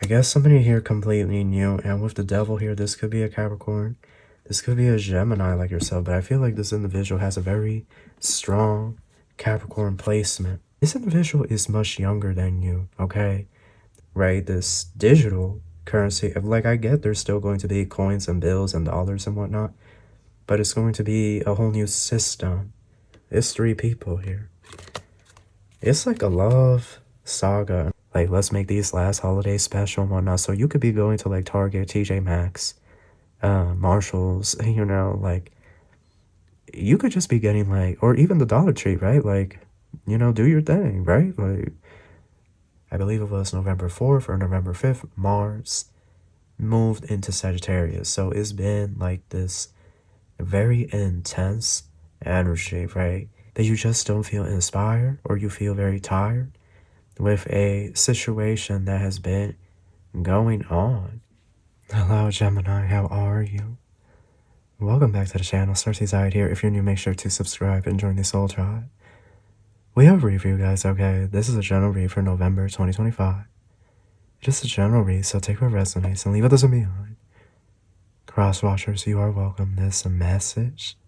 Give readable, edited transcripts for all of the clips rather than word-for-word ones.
I guess somebody here completely new, and with the devil here, this could be a Capricorn. This could be a Gemini like yourself, but I feel like this individual has a very strong Capricorn placement. This individual is much younger than you, okay? Right? This digital currency, like I get there's still going to be coins and bills and dollars and whatnot, but it's going to be a whole new system. It's 3 people here. It's like a love saga. Like, let's make these last holidays special and whatnot. So you could be going to like Target, TJ Maxx, Marshalls, you know, like you could just be getting like, or even the Dollar Tree, right? Like, you know, do your thing, right? Like, I believe it was November 4th or November 5th, Mars moved into Sagittarius. So it's been like this very intense energy, right? That you just don't feel inspired or you feel very tired with a situation that has been going on. Hello, Gemini, how are you? Welcome back to the channel. Starseed here. If you're new, make sure to subscribe and join the Soul Tribe. We have a read for you guys, okay? This is a general read for November 2025. Just a general read, so take what resonates and leave others behind. Cross watchers, you are welcome. This message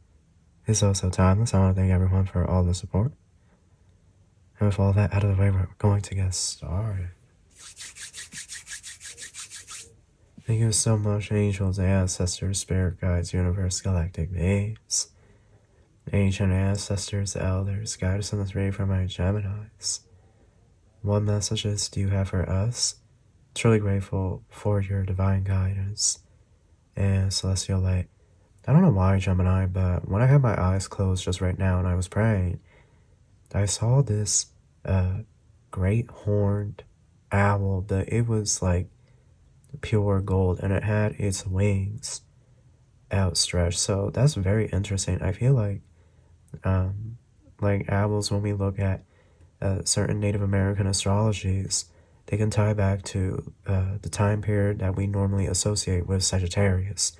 is also timeless. I want to thank everyone for all the support. And with all that out of the way, we're going to get started. Thank you so much, angels, ancestors, spirit guides, universe, galactic beings, ancient ancestors, elders, guide us on this read for my Geminis. What messages do you have for us? Truly grateful for your divine guidance and celestial light. I don't know why, Gemini, but when I had my eyes closed just right now and I was praying, I saw this great horned owl, but it was like pure gold and it had its wings outstretched. So that's very interesting. I feel like owls, when we look at certain Native American astrologies, they can tie back to the time period that we normally associate with Sagittarius.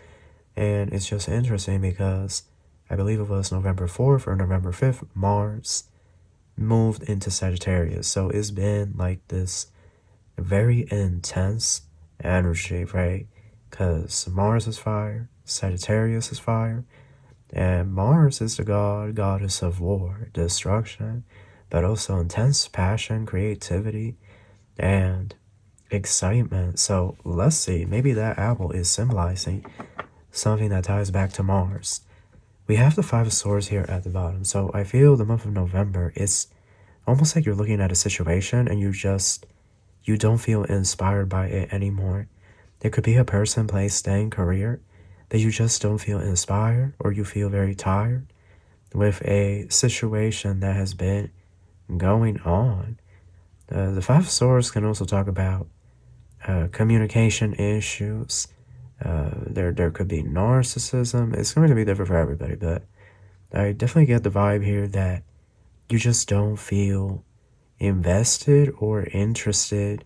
And it's just interesting because I believe it was November 4th or November 5th, Mars moved into Sagittarius. So it's been like this very intense energy, right? Because Mars is fire, Sagittarius is fire, and Mars is the goddess of war, destruction, but also intense passion, creativity, and excitement. So let's see, maybe that owl is symbolizing something that ties back to Mars. We have the 5 of Swords here at the bottom. So I feel the month of November is almost like you're looking at a situation and you don't feel inspired by it anymore. There could be a person, place, thing, career that you just don't feel inspired or you feel very tired with a situation that has been going on. The 5 of Swords can also talk about communication issues. There could be narcissism. It's going to be different for everybody, but I definitely get the vibe here that you just don't feel invested or interested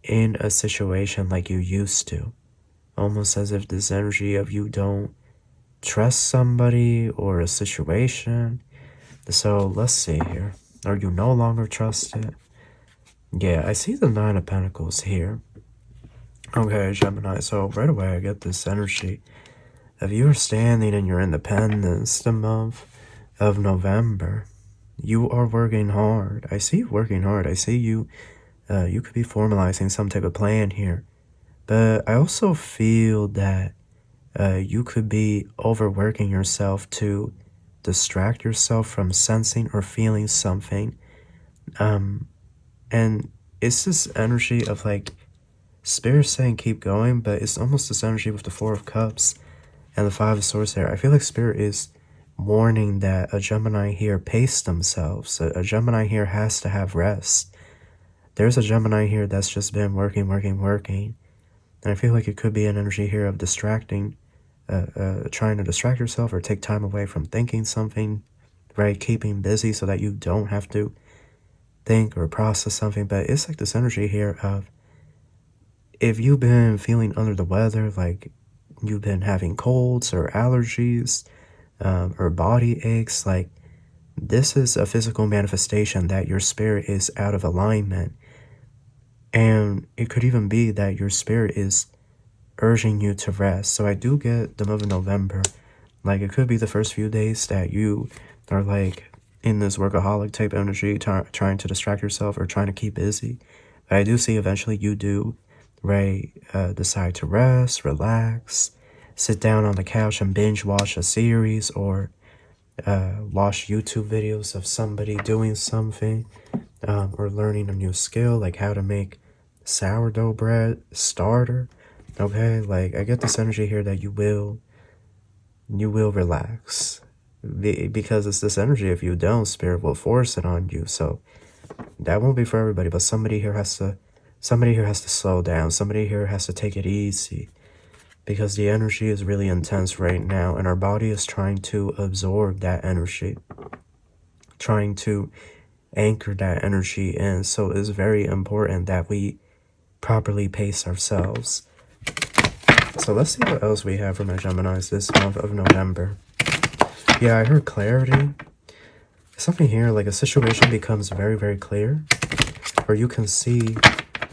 in a situation like you used to. Almost as if this energy of you don't trust somebody or a situation. So let's see here. Are you no longer trusted? Yeah, I see the 9 of Pentacles here. Okay, Gemini, so right away I get this energy of you are standing in your independence the month of November. You are working hard. I see you working hard. I see you, you could be formalizing some type of plan here. But I also feel that you could be overworking yourself to distract yourself from sensing or feeling something. And it's this energy of like, Spirit saying keep going, but it's almost this energy with the 4 of Cups and the 5 of Swords there. I feel like Spirit is warning that a Gemini here pace themselves. A Gemini here has to have rest. There's a Gemini here that's just been working. And I feel like it could be an energy here of distracting, trying to distract yourself or take time away from thinking something, right? Keeping busy so that you don't have to think or process something. But it's like this energy here of, if you've been feeling under the weather, like you've been having colds or allergies or body aches, like this is a physical manifestation that your spirit is out of alignment. And it could even be that your spirit is urging you to rest. So I do get the month of November. Like, it could be the first few days that you are like in this workaholic type energy, trying to distract yourself or trying to keep busy. But I do see eventually you do, right, decide to rest, relax, sit down on the couch and binge watch a series, or watch YouTube videos of somebody doing something, or learning a new skill, like how to make sourdough bread starter. Okay, like I get this energy here that you will relax, because it's this energy. If you don't, spirit will force it on you. So that won't be for everybody, but somebody here has to slow down. Somebody here has to take it easy, because the energy is really intense right now, and our body is trying to absorb that energy, trying to anchor that energy in. So it's very important that we properly pace ourselves. So let's see what else we have for my Geminis this month of November. Yeah, I heard clarity. Something here, like a situation becomes very, very clear, or you can see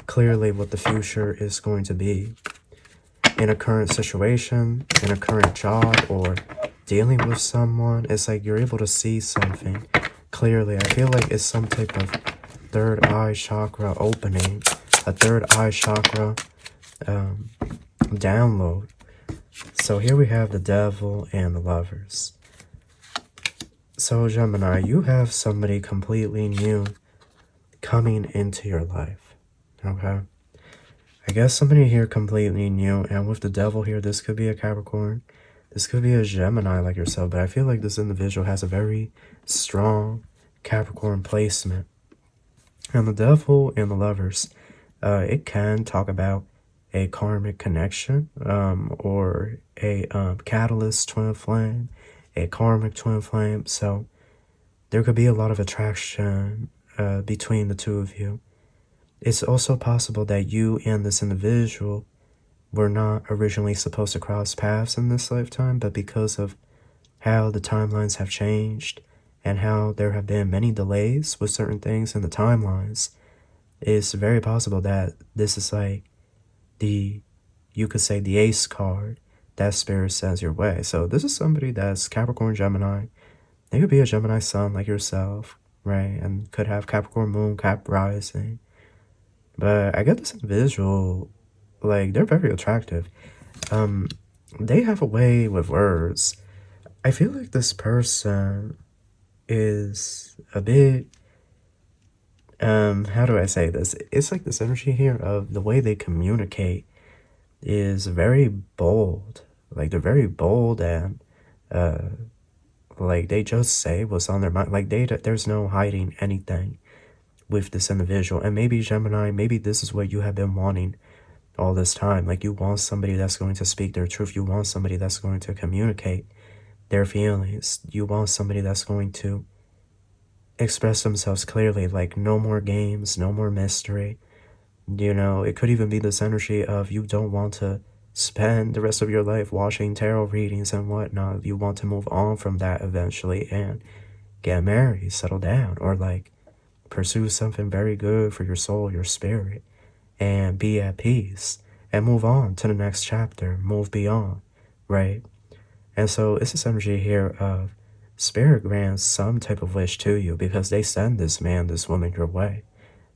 clearly what the future is going to be in a current situation, in a current job, or dealing with someone. It's like you're able to see something clearly. I feel like it's some type of third eye chakra opening, a third eye chakra download. So here we have the Devil and the Lovers. So Gemini, you have somebody completely new coming into your life, okay? I guess somebody here completely new, and with the Devil here, this could be a Capricorn, this could be a Gemini like yourself, but I feel like this individual has a very strong Capricorn placement. And the Devil and the Lovers, it can talk about a karmic connection, or a catalyst twin flame, a karmic twin flame. So there could be a lot of attraction between the two of you. It's also possible that you and this individual were not originally supposed to cross paths in this lifetime, but because of how the timelines have changed and how there have been many delays with certain things in the timelines, it's very possible that this is like you could say the ace card that spirit sends your way. So this is somebody that's Capricorn, Gemini. They could be a Gemini sun like yourself, right? And could have Capricorn moon, Cap rising. But I get this individual, like, they're very attractive. They have a way with words. I feel like this person is a bit, how do I say this? It's like this energy here of the way they communicate is very bold. Like, they're very bold, and like, they just say what's on their mind. Like, there's no hiding anything with this individual. And maybe Gemini, maybe this is what you have been wanting all this time. Like, you want somebody that's going to speak their truth. You want somebody that's going to communicate their feelings. You want somebody that's going to express themselves clearly. Like, no more games, no more mystery. You know, it could even be this energy of you don't want to spend the rest of your life watching tarot readings and whatnot. You want to move on from that eventually and get married, settle down, or like pursue something very good for your soul, your spirit, and be at peace and move on to the next chapter, move beyond, right? And so it's this energy here of spirit grants some type of wish to you because they send this man, this woman your way.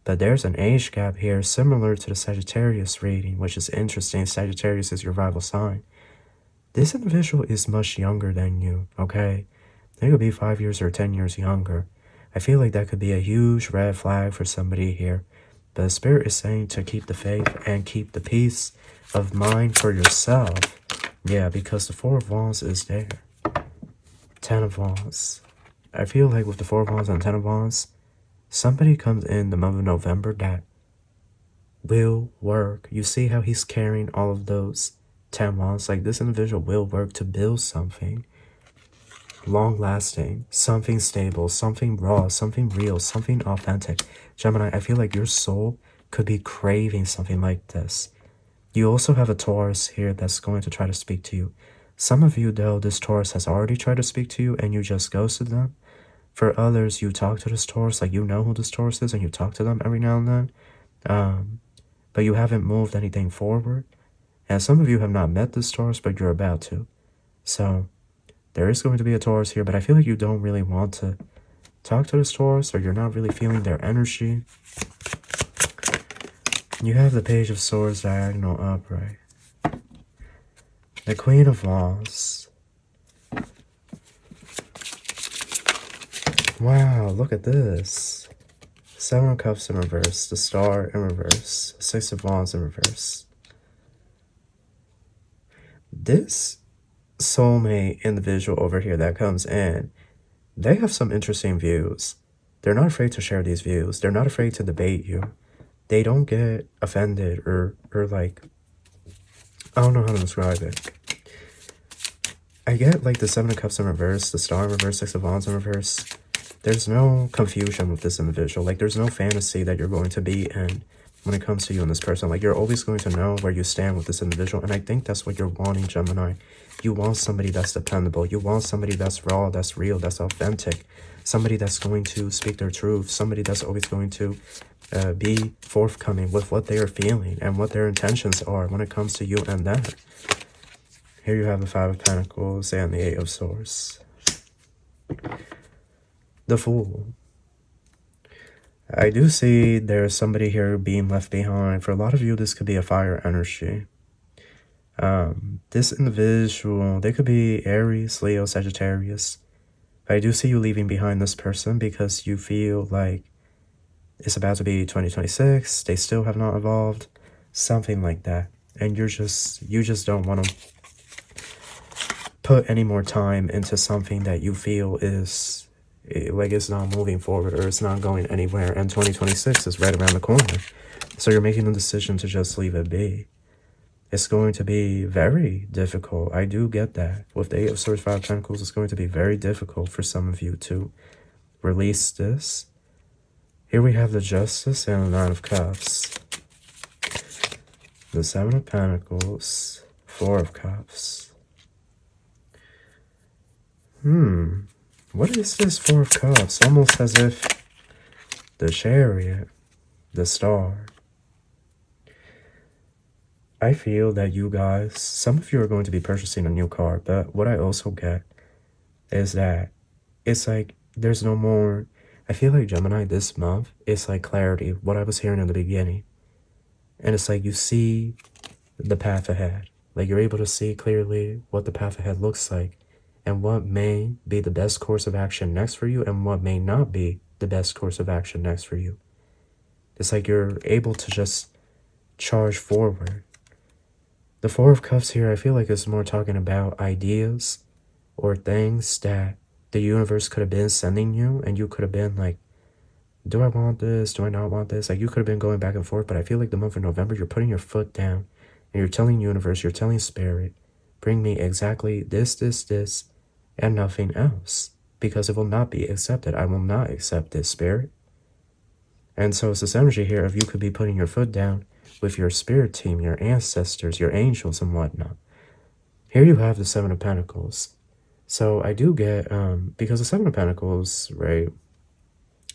But there's an age gap here similar to the Sagittarius reading, which is interesting. Sagittarius is your rival sign. This individual is much younger than you, okay? They could be 5 years or 10 years younger. I feel like that could be a huge red flag for somebody here. But the spirit is saying to keep the faith and keep the peace of mind for yourself. Yeah, because the Four of Wands is there. 10 of Wands. I feel like with the Four of Wands and 10 of Wands, somebody comes in the month of November that will work. You see how he's carrying all of those 10 wands? Like, this individual will work to build something long-lasting, something stable, something raw, something real, something authentic. Gemini, I feel like your soul could be craving something like this. You also have a Taurus here that's going to try to speak to you. Some of you, though, this Taurus has already tried to speak to you and you just ghosted them. For others, you talk to this Taurus, like you know who this Taurus is and you talk to them every now and then. but you haven't moved anything forward. And some of you have not met this Taurus, but you're about to. So there is going to be a Taurus here, but I feel like you don't really want to talk to this Taurus, or you're not really feeling their energy. You have the Page of Swords diagonal upright. The Queen of Wands. Wow, look at this. Seven of Cups in reverse. The Star in reverse. Six of Wands in reverse. This soulmate individual over here that comes in, they have some interesting views. They're not afraid to share these views. They're not afraid to debate you. They don't get offended or like, I don't know how to describe it. I get like the Seven of Cups in reverse, the Star in reverse, Six of Wands in reverse. There's no confusion with this individual. Like, there's no fantasy that you're going to be in when it comes to you and this person. Like, you're always going to know where you stand with this individual. And I think that's what you're wanting, Gemini. You want somebody that's dependable. You want somebody that's raw, that's real, that's authentic. Somebody that's going to speak their truth. Somebody that's always going to be forthcoming with what they are feeling and what their intentions are when it comes to you and them. Here you have the Five of Pentacles and the Eight of Swords. The Fool. I do see there's somebody here being left behind. For a lot of you, this could be a fire energy. This individual, they could be Aries, Leo, Sagittarius. But I do see you leaving behind this person because you feel like it's about to be 2026. They still have not evolved. Something like that. And you just don't want to put any more time into something that you feel is like it's not moving forward or it's not going anywhere, and 2026 is right around the corner. So you're making the decision to just leave it be. It's going to be very difficult. I do get that. With the Eight of Swords, Five of Pentacles, it's going to be very difficult for some of you to release this. Here we have the Justice and the Nine of Cups. The Seven of Pentacles, Four of Cups. What is this Four of Cups? Almost as if the Chariot, the Star. I feel that you guys, some of you are going to be purchasing a new car, but what I also get is that it's like there's no more. I feel like Gemini this month, it's like clarity, what I was hearing in the beginning. And it's like you see the path ahead. Like you're able to see clearly what the path ahead looks like and what may be the best course of action next for you and what may not be the best course of action next for you. It's like you're able to just charge forward. The Four of Cups here, I feel like it's more talking about ideas or things that the universe could have been sending you, and you could have been like, do I want this? Do I not want this? Like you could have been going back and forth, but I feel like the month of November, you're putting your foot down and you're telling universe, you're telling spirit, bring me exactly this, and nothing else, because it will not be accepted. I will not accept this, spirit. And so it's this energy here of you could be putting your foot down with your spirit team, your ancestors, your angels and whatnot. Here you have the Seven of Pentacles. So I do get, because the Seven of Pentacles, right,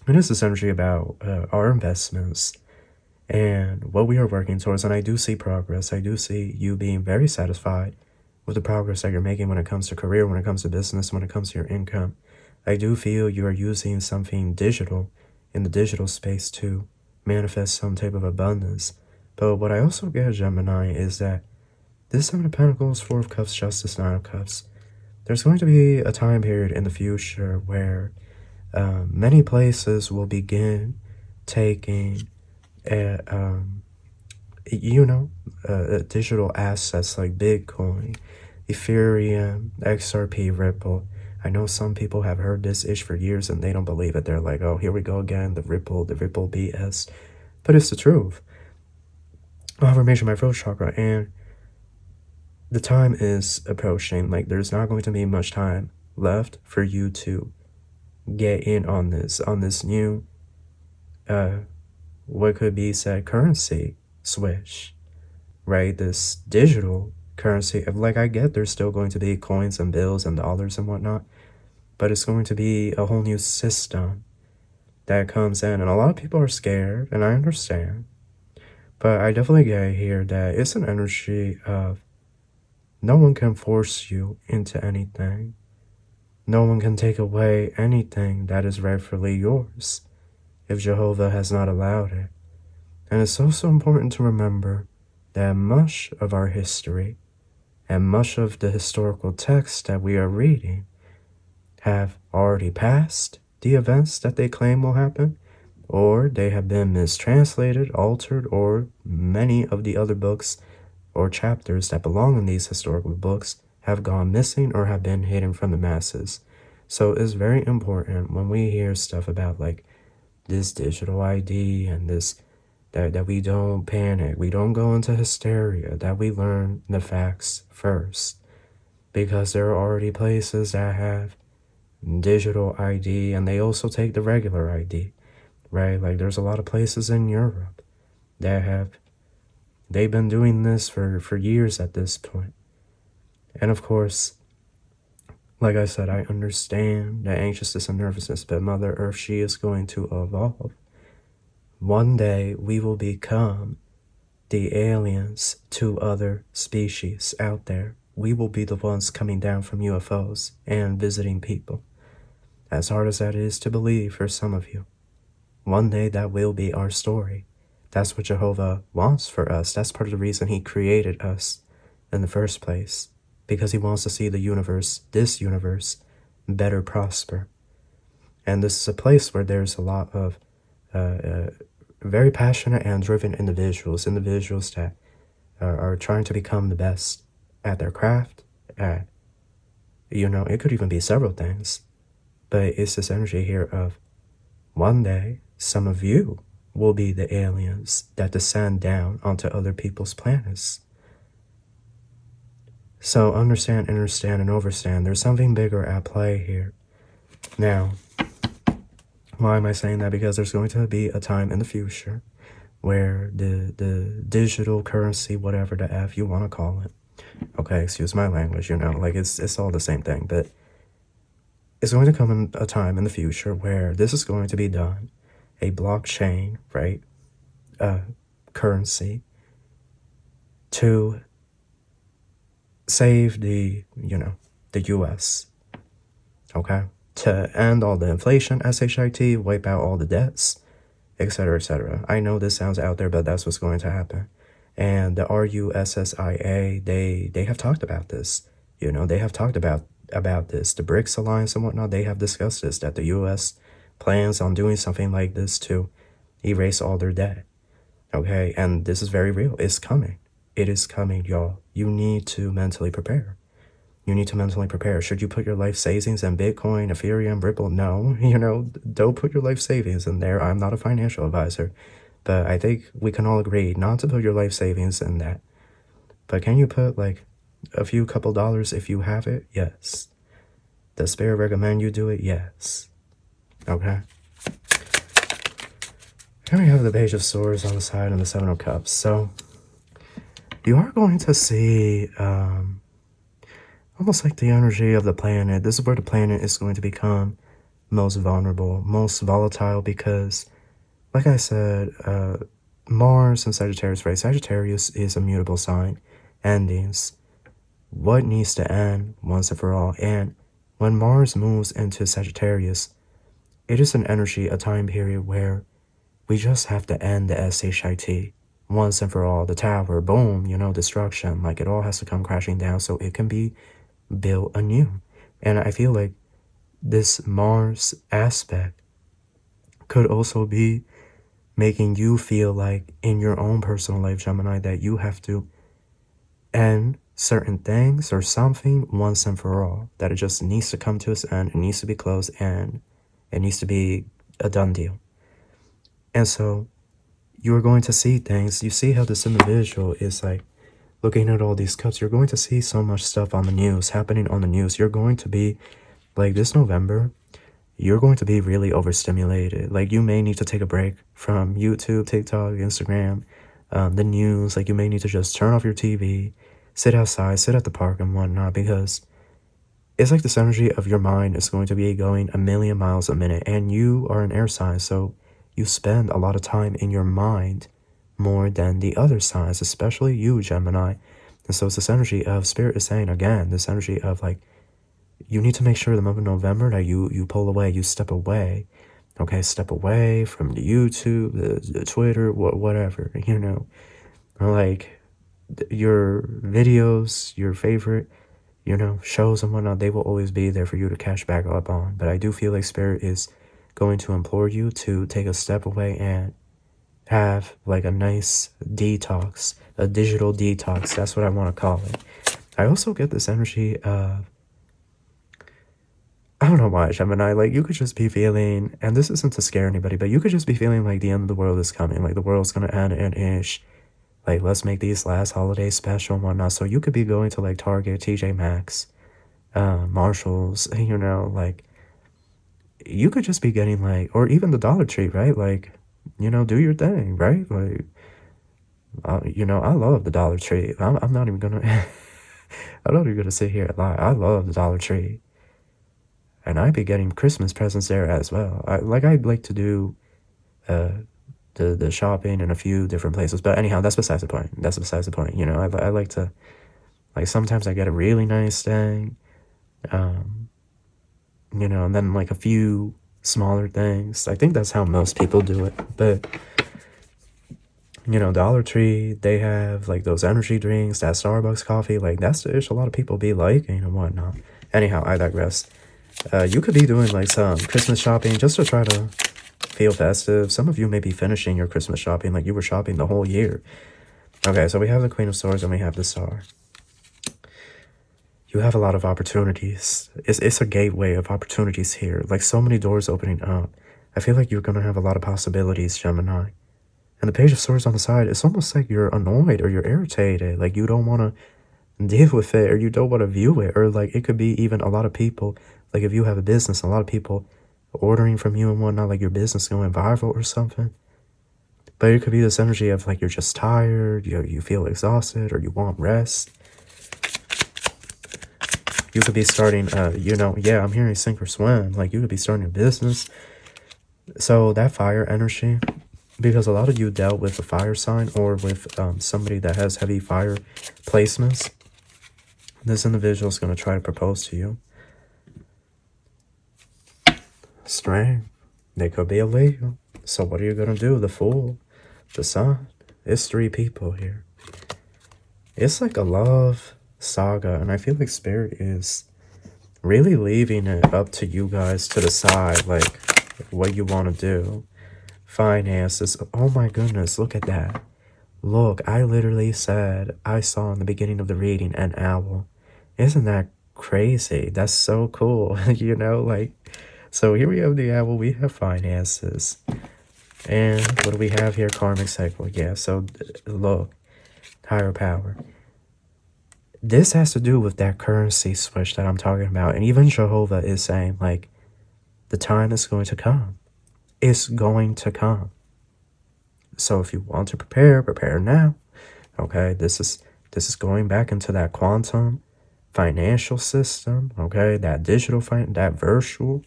it is this energy about our investments and what we are working towards. And I do see progress. I do see you being very satisfied with the progress that you're making when it comes to career, when it comes to business, when it comes to your income. I do feel you are using something digital in the digital space to manifest some type of abundance. But what I also get, Gemini, is that this Seven of Pentacles, Four of Cups, Justice, Nine of Cups, there's going to be a time period in the future where many places will begin taking digital assets like Bitcoin, Ethereum, XRP, Ripple. I know some people have heard this ish for years and they don't believe it. They're like, oh, here we go again, the Ripple BS. But it's the truth. Affirmation, my throat chakra, and the time is approaching. Like, there's not going to be much time left for you to get in on this new, what could be said, currency switch, right? This digital currency. Like, I get there's still going to be coins and bills and dollars and whatnot, but it's going to be a whole new system that comes in, and a lot of people are scared, and I understand. But I definitely get here that it's an energy of no one can force you into anything. No one can take away anything that is rightfully yours if Jehovah has not allowed it. And it's also important to remember that much of our history and much of the historical texts that we are reading have already passed the events that they claim will happen, or they have been mistranslated, altered, or many of the other books or chapters that belong in these historical books have gone missing or have been hidden from the masses. So it's very important when we hear stuff about like this digital ID and this that we don't panic, we don't go into hysteria, that we learn the facts first. Because there are already places that have digital ID and they also take the regular ID, right? Like there's a lot of places in Europe that they've been doing this for years at this point. And of course, like I said, I understand the anxiousness and nervousness, but Mother Earth, she is going to evolve. One day we will become the aliens to other species out there. We will be the ones coming down from UFOs and visiting people. As hard as that is to believe for some of you, one day that will be our story. That's what Jehovah wants for us. That's part of the reason he created us in the first place, because he wants to see the universe, this universe, better prosper. And this is a place where there's a lot of very passionate and driven individuals that are trying to become the best at their craft, at, it could even be several things, but it's this energy here of one day, some of you will be the aliens that descend down onto other people's planets. So understand, and overstand, there's something bigger at play here. Now, why am I saying that? Because there's going to be a time in the future where the digital currency, whatever the F you want to call it, okay, excuse my language, like it's all the same thing, but it's going to come in a time in the future where this is going to be done, a blockchain, right, currency, to save the US, okay, to end all the inflation, SHIT, wipe out all the debts, etc., etc. I know this sounds out there, but that's what's going to happen. And the RUSSIA, they have talked about this. They have talked about this. The BRICS alliance and whatnot, they have discussed this, that the US plans on doing something like this to erase all their debt. Okay, and this is very real. It's coming. It is coming, y'all. You need to mentally prepare. Should you put your life savings in Bitcoin, Ethereum, Ripple? No, don't put your life savings in there. I'm not a financial advisor, but I think we can all agree not to put your life savings in that. But can you put like a few couple dollars if you have it? Yes. Does Spirit recommend you do it? Yes. Okay. Here we have the Page of Swords on the side and the Seven of Cups. So you are going to see almost like the energy of the planet. This is where the planet is going to become most vulnerable, most volatile, because, like I said, Mars and Sagittarius, right? Sagittarius is a mutable sign, endings. What needs to end once and for all? And when Mars moves into Sagittarius, it is an energy, a time period where we just have to end the SHIT once and for all. The tower, boom, destruction. Like it all has to come crashing down so it can be built anew. And I feel like this Mars aspect could also be making you feel like in your own personal life, Gemini, that you have to end certain things or something once and for all, that it just needs to come to its end, it needs to be closed, and it needs to be a done deal. And so you're going to see things. You see how this individual is like looking at all these cups. You're going to see so much stuff on the news, happening on the news. You're going to be like, this November, you're going to be really overstimulated. Like you may need to take a break from YouTube, TikTok, Instagram, the news. Like you may need to just turn off your TV, sit outside, sit at the park and whatnot, because it's like this energy of your mind is going to be going 1,000,000 miles a minute, and you are an air sign, so you spend a lot of time in your mind more than the other signs, especially you, Gemini. And so it's this energy of Spirit is saying again, this energy of like, you need to make sure the month of November that you pull away, you step away. Okay, step away from the YouTube, the Twitter, whatever, you know. Like, your videos, your favorite, you know, shows and whatnot, they will always be there for you to catch back up on. But I do feel like Spirit is going to implore you to take a step away and have like a nice detox, a digital detox. That's what I want to call it. I also get this energy of, I don't know why, Gemini, like you could just be feeling, and this isn't to scare anybody, but you could just be feeling like the end of the world is coming, like the world's gonna end and ish. Like, let's make these last holidays special and whatnot. So you could be going to like Target, TJ Maxx, Marshalls, you know, like you could just be getting like, or even the Dollar Tree, right? Like, you know, do your thing, right? Like, you know, I love the Dollar Tree. I'm not even gonna, I'm not even gonna sit here and lie. I love the Dollar Tree. And I'd be getting Christmas presents there as well. I'd like to do the shopping in a few different places. But anyhow, that's besides the point. That's besides the point. You know, I like to, like, sometimes I get a really nice thing. You know, and then like a few smaller things. I think that's how most people do it. But, you know, Dollar Tree, they have like those energy drinks, that Starbucks coffee. Like, that's the ish a lot of people be liking and whatnot. Anyhow, I digress. You could be doing like some Christmas shopping just to try to feel festive. Some of you may be finishing your Christmas shopping like you were shopping the whole year. Okay, so we have the Queen of Swords and we have the Star. You have a lot of opportunities. It's a gateway of opportunities here. Like, so many doors opening up. I feel like you're going to have a lot of possibilities, Gemini. And the Page of Swords on the side, it's almost like you're annoyed or you're irritated. Like, you don't want to deal with it, or you don't want to view it. Or like, it could be even a lot of people, like if you have a business, a lot of people ordering from you and whatnot, like your business going viral or something. But it could be this energy of like, you're just tired, you feel exhausted, or you want rest. You could be starting, you know, yeah, I'm hearing sink or swim. Like, you could be starting a business. So that fire energy, because a lot of you dealt with a fire sign or with somebody that has heavy fire placements. This individual is going to try to propose to you. Strength. They could be a Leo. So what are you going to do? The Fool. The Sun. It's 3 people here. It's like a love saga, and I feel like Spirit is really leaving it up to you guys to decide like what you want to do. Finances. Oh my goodness, look at that. Look, I literally said I saw in the beginning of the reading an owl. Isn't that crazy? That's so cool. You know, like, so here we have the owl, we have finances, and what do we have here? Karmic cycle. Yeah, so look, higher power. This has to do with that currency switch that I'm talking about. And even Jehovah is saying, like, the time is going to come. It's going to come. So if you want to prepare, prepare now. Okay, this is going back into that quantum financial system. Okay, that digital, that virtual.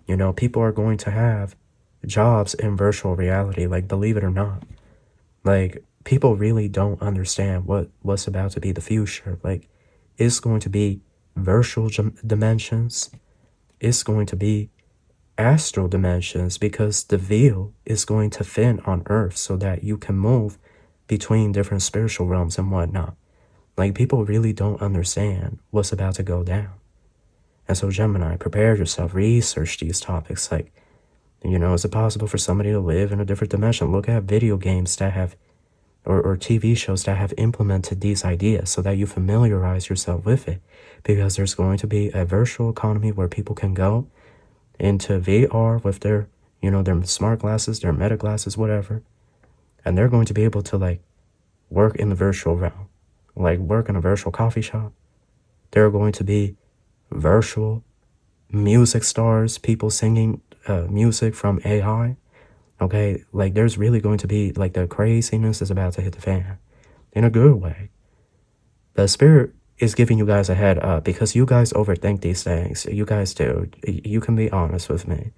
You know, people are going to have jobs in virtual reality. Like, believe it or not. Like, people really don't understand what's about to be the future. Like, it's going to be virtual dimensions. It's going to be astral dimensions, because the veil is going to thin on Earth so that you can move between different spiritual realms and whatnot. Like, people really don't understand what's about to go down. And so, Gemini, prepare yourself. Research these topics. Like, you know, is it possible for somebody to live in a different dimension? Look at video games that have or TV shows that have implemented these ideas so that you familiarize yourself with it, because there's going to be a virtual economy where people can go into VR with their, you know, their smart glasses, their meta glasses, whatever, and they're going to be able to like work in the virtual realm, like work in a virtual coffee shop. There are going to be virtual music stars, people singing music from AI. Okay, like there's really going to be, like, the craziness is about to hit the fan in a good way. The Spirit is giving you guys a head up because you guys overthink these things. You guys do. You can be honest with me.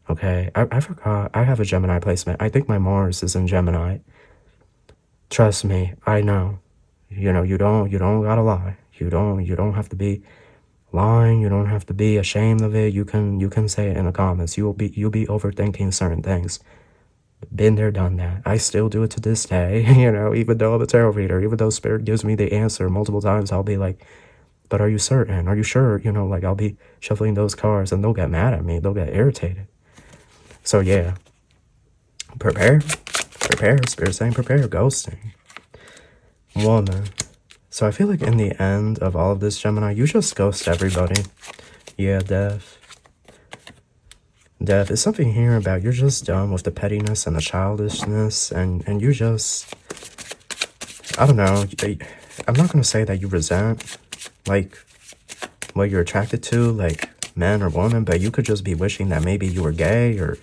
Okay, I forgot. I have a Gemini placement. I think my Mars is in Gemini. Trust me, I know. You know, you don't gotta lie. You don't have to be lying. You don't have to be ashamed of it. You can say it in the comments. You'll be overthinking certain things. Been there, done that. I still do it to this day. You know, even though I'm a tarot reader, even though Spirit gives me the answer multiple times, I'll be like, but are you certain? Are you sure? You know, like I'll be shuffling those cards and they'll get mad at me. They'll get irritated. So yeah, prepare. Spirit saying prepare. Ghosting. Woman. So I feel like in the end of all of this, Gemini, you just ghost everybody. Yeah, Death. Death is something here about you're just done with the pettiness and the childishness, and you just, I don't know, I'm not going to say that you resent, like, what you're attracted to, like, men or women, but you could just be wishing that maybe you were gay, or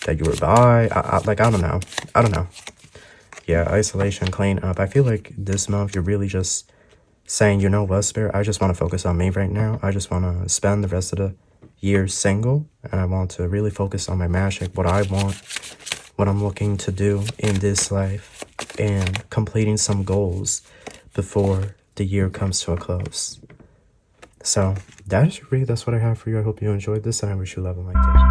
that you were bi, I don't know. Yeah, isolation, clean up. I feel like this month you're really just saying, you know what, Spirit, I just want to focus on me right now. I just want to spend the rest of the year single, and I want to really focus on my magic, what I want, what I'm looking to do in this life, and completing some goals before the year comes to a close. So that is your read. That's what I have for you. I hope you enjoyed this, and I wish you love and light.